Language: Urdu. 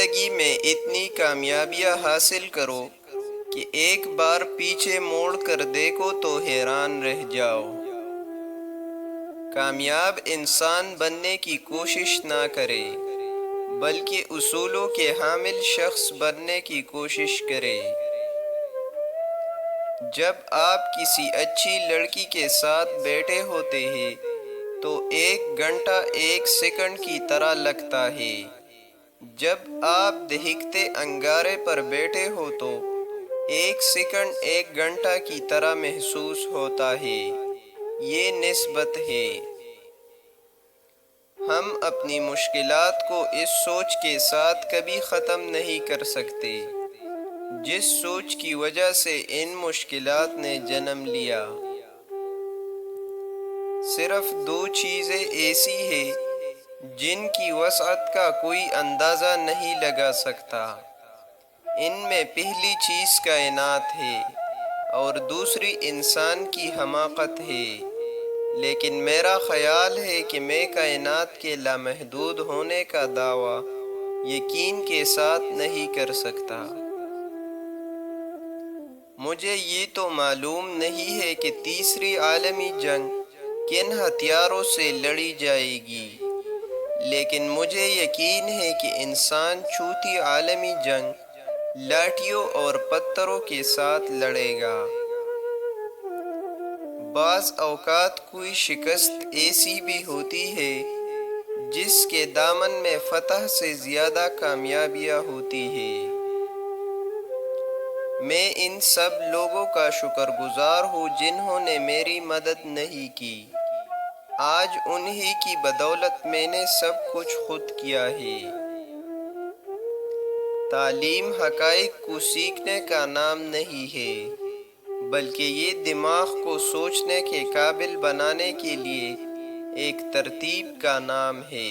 زندگی میں اتنی کامیابیاں حاصل کرو کہ ایک بار پیچھے موڑ کر دیکھو تو حیران رہ جاؤ۔ کامیاب انسان بننے کی کوشش نہ کرے بلکہ اصولوں کے حامل شخص بننے کی کوشش کرے۔ جب آپ کسی اچھی لڑکی کے ساتھ بیٹھے ہوتے ہیں تو ایک گھنٹہ ایک سیکنڈ کی طرح لگتا ہے۔ جب آپ دہکتے انگارے پر بیٹھے ہو تو ایک سیکنڈ ایک گھنٹہ کی طرح محسوس ہوتا ہے۔ یہ نسبت ہے۔ ہم اپنی مشکلات کو اس سوچ کے ساتھ کبھی ختم نہیں کر سکتے جس سوچ کی وجہ سے ان مشکلات نے جنم لیا۔ صرف دو چیزیں ایسی ہیں جن کی وسعت کا کوئی اندازہ نہیں لگا سکتا۔ ان میں پہلی چیز کائنات ہے اور دوسری انسان کی حماقت ہے، لیکن میرا خیال ہے کہ میں کائنات کے لامحدود ہونے کا دعویٰ یقین کے ساتھ نہیں کر سکتا۔ مجھے یہ تو معلوم نہیں ہے کہ تیسری عالمی جنگ کن ہتھیاروں سے لڑی جائے گی، لیکن مجھے یقین ہے کہ انسان چوتھی عالمی جنگ لاٹھیوں اور پتھروں کے ساتھ لڑے گا۔ بعض اوقات کوئی شکست ایسی بھی ہوتی ہے جس کے دامن میں فتح سے زیادہ کامیابیاں ہوتی ہیں۔ میں ان سب لوگوں کا شکر گزار ہوں جنہوں نے میری مدد نہیں کی۔ آج انہی کی بدولت میں نے سب کچھ خود کیا ہے۔ تعلیم حقائق کو سیکھنے کا نام نہیں ہے، بلکہ یہ دماغ کو سوچنے کے قابل بنانے کے لیے ایک ترتیب کا نام ہے۔